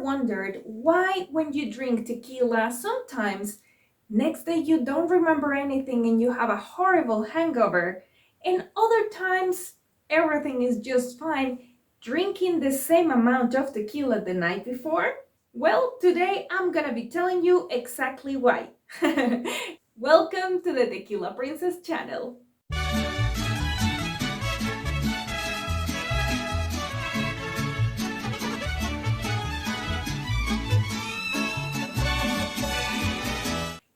wondered why when you drink tequila, sometimes next day you don't remember anything and you have a horrible hangover, and other times everything is just fine drinking the same amount of tequila the night before? Well, today I'm gonna be telling you exactly why. Welcome to the Tequila Princess channel.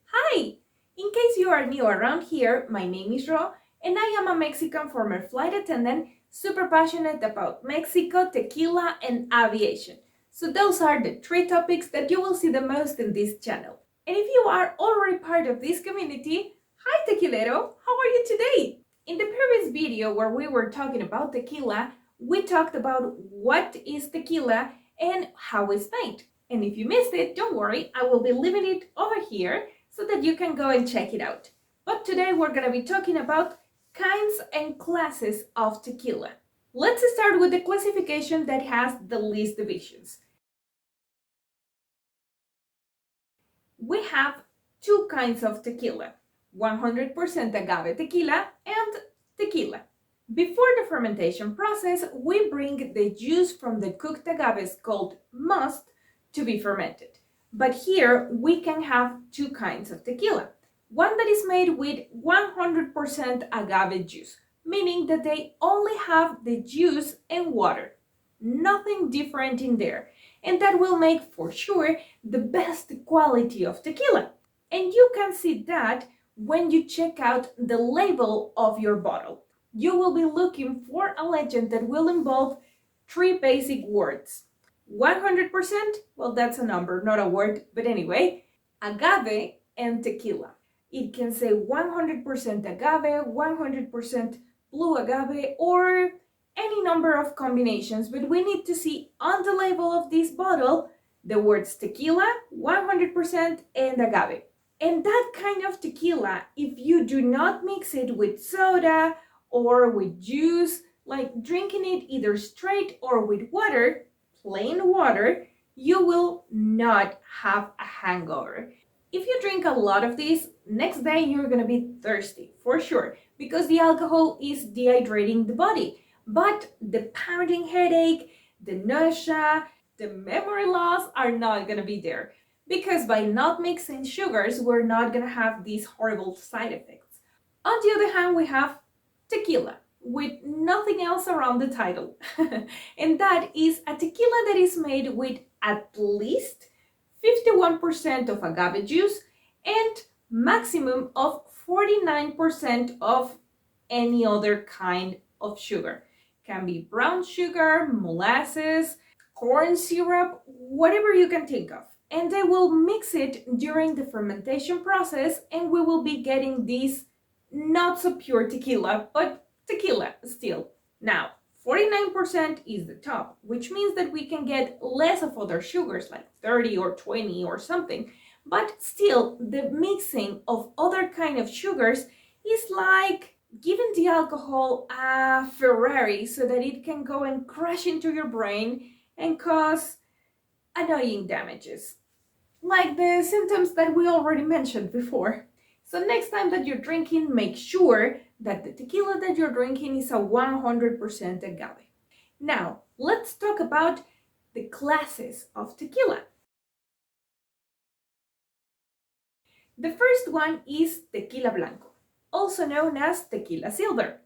Hi! In case you are new around here, my name is Ro, and I am a Mexican former flight attendant, super passionate about Mexico, tequila, and aviation. So those are the three topics that you will see the most in this channel. And if you are already part of this community, hi tequilero, how are you today? In the previous video where we were talking about tequila, we talked about what is tequila and how it's made. And if you missed it, don't worry, I will be leaving it over here so that you can go and check it out. But today we're going to be talking about kinds and classes of tequila. Let's start with the classification that has the least divisions. We have two kinds of tequila, 100% agave tequila and tequila. Before the fermentation process, we bring the juice from the cooked agaves called must to be fermented. But here we can have two kinds of tequila. One that is made with 100% agave juice, meaning that they only have the juice and water. Nothing different in there. And that will make for sure the best quality of tequila. And you can see that when you check out the label of your bottle. You will be looking for a legend that will involve three basic words. 100%, well, that's a number, not a word, but anyway, agave and tequila. It can say 100% agave, 100% blue agave, or any number of combinations, but we need to see on the label of this bottle the words tequila, 100%, and agave. And that kind of tequila, if you do not mix it with soda or with juice, like drinking it either straight or with water, plain water, you will not have a hangover. If you drink a lot of this, next day you're gonna be thirsty, for sure, because the alcohol is dehydrating the body. But the pounding headache, the nausea, the memory loss are not gonna be there. Because by not mixing sugars, we're not gonna have these horrible side effects. On the other hand, we have tequila, with nothing else around the title. And that is a tequila that is made with at least 51% of agave juice and maximum of 49% of any other kind of sugar. Can be brown sugar, molasses, corn syrup, whatever you can think of. And they will mix it during the fermentation process, and we will be getting this not so pure tequila, but tequila still. Now, 49% is the top, which means that we can get less of other sugars like 30 or 20 or something. But still, the mixing of other kind of sugars is like giving the alcohol a Ferrari so that it can go and crash into your brain and cause annoying damages, like the symptoms that we already mentioned before. So next time that you're drinking, make sure that the tequila that you're drinking is a 100% agave. Now, let's talk about the classes of tequila. The first one is tequila blanco, also known as tequila silver.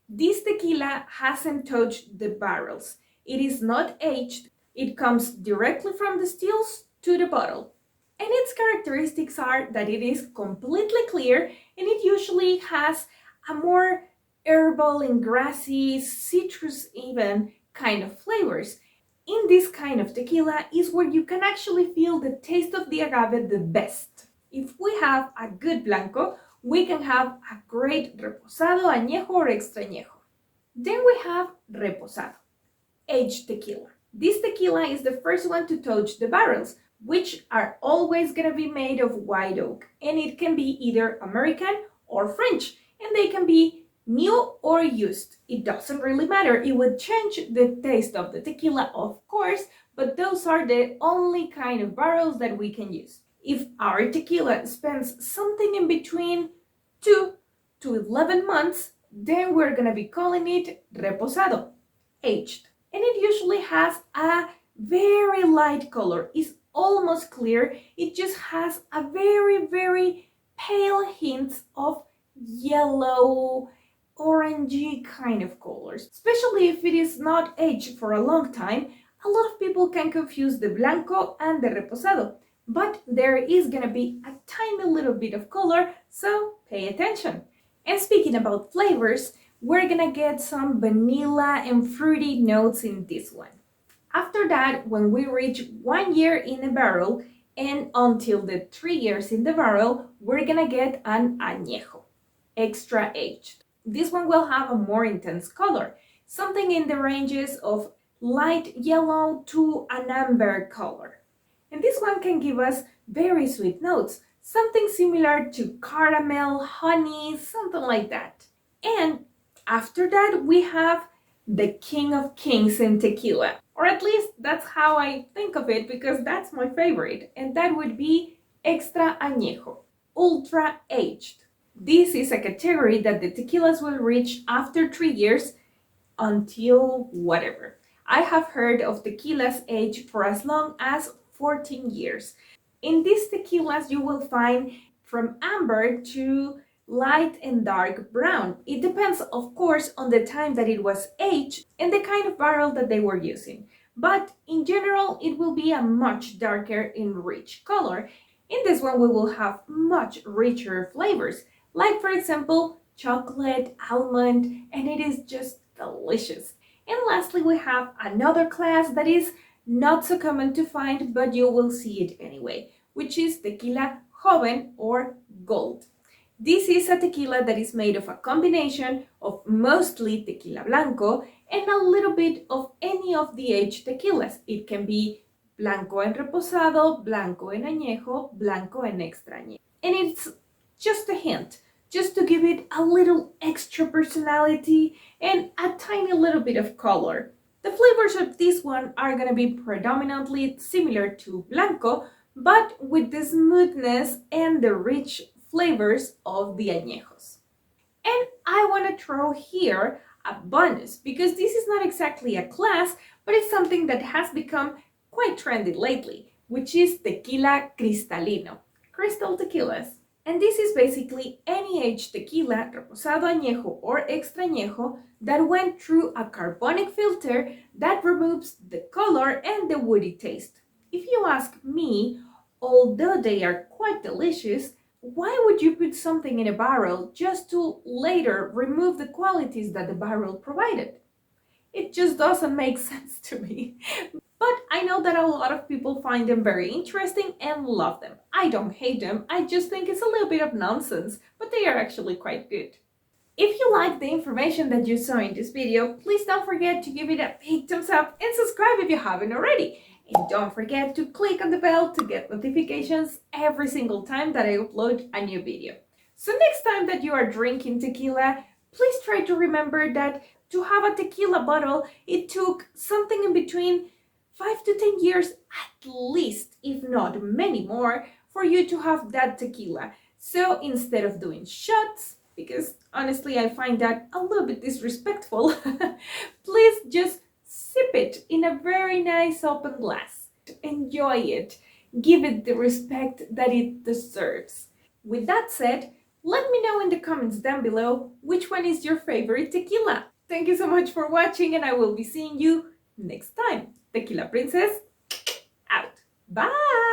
This tequila hasn't touched the barrels. It is not aged. It comes directly from the stills to the bottle. And its characteristics are that it is completely clear and it usually has a more herbal and grassy, citrus even kind of flavors. In this kind of tequila is where you can actually feel the taste of the agave the best. If we have a good blanco, we can have a great reposado, añejo, or extra añejo. Then we have reposado, aged tequila. This tequila is the first one to touch the barrels, which are always going to be made of white oak, and it can be either American or French, and they can be new or used. It doesn't really matter. It would change the taste of the tequila, of course, but those are the only kind of barrels that we can use. If our tequila spends something in between 2 to 11 months, then we're gonna be calling it reposado, aged. And it usually has a very light color. It's almost clear. It just has a very, very pale hints of yellow, orangey kind of colors. Especially if it is not aged for a long time, a lot of people can confuse the blanco and the reposado. But there is gonna be a tiny little bit of color, so pay attention. And speaking about flavors, we're gonna get some vanilla and fruity notes in this one. After that, when we reach 1 year in a barrel and until the 3 years in the barrel, we're gonna get an añejo, extra aged. This one will have a more intense color, something in the ranges of light yellow to an amber color. And this one can give us very sweet notes, something similar to caramel, honey, something like that. And after that, we have the king of kings in tequila. Or at least that's how I think of it, because that's my favorite. And that would be extra añejo, ultra aged. This is a category that the tequilas will reach after 3 years until whatever. I have heard of tequilas aged for as long as 14 years. In these tequilas, you will find from amber to light and dark brown. It depends, of course, on the time that it was aged and the kind of barrel that they were using. But in general, it will be a much darker and rich color. In this one, we will have much richer flavors, like for example, chocolate, almond, and it is just delicious. And lastly, we have another class that is not so common to find, but you will see it anyway, which is tequila joven or gold. This is a tequila that is made of a combination of mostly tequila blanco and a little bit of any of the aged tequilas. It can be blanco en reposado, blanco en añejo, blanco en extra añejo. And it's just a hint, just to give it a little extra personality and a tiny little bit of color. The flavors of this one are going to be predominantly similar to blanco, but with the smoothness and the rich flavors of the añejos. And I want to throw here a bonus, because this is not exactly a class, but it's something that has become quite trendy lately, which is tequila cristalino, crystal tequilas. And this is basically any aged tequila, reposado añejo or extra añejo, that went through a carbonic filter that removes the color and the woody taste. If you ask me, although they are quite delicious, why would you put something in a barrel just to later remove the qualities that the barrel provided? It just doesn't make sense to me. But I know that a lot of people find them very interesting and love them. I don't hate them, I just think it's a little bit of nonsense, but they are actually quite good. If you like the information that you saw in this video, please don't forget to give it a big thumbs up and subscribe if you haven't already. And don't forget to click on the bell to get notifications every single time that I upload a new video. So next time that you are drinking tequila, please try to remember that to have a tequila bottle, it took something in between 5 to 10 years at least, if not many more, for you to have that tequila. So instead of doing shots, because honestly I find that a little bit disrespectful, please just sip it in a very nice open glass. Enjoy it. Give it the respect that it deserves. With that said, let me know in the comments down below which one is your favorite tequila. Thank you so much for watching, and I will be seeing you next time. Tequila Princess, out. Bye!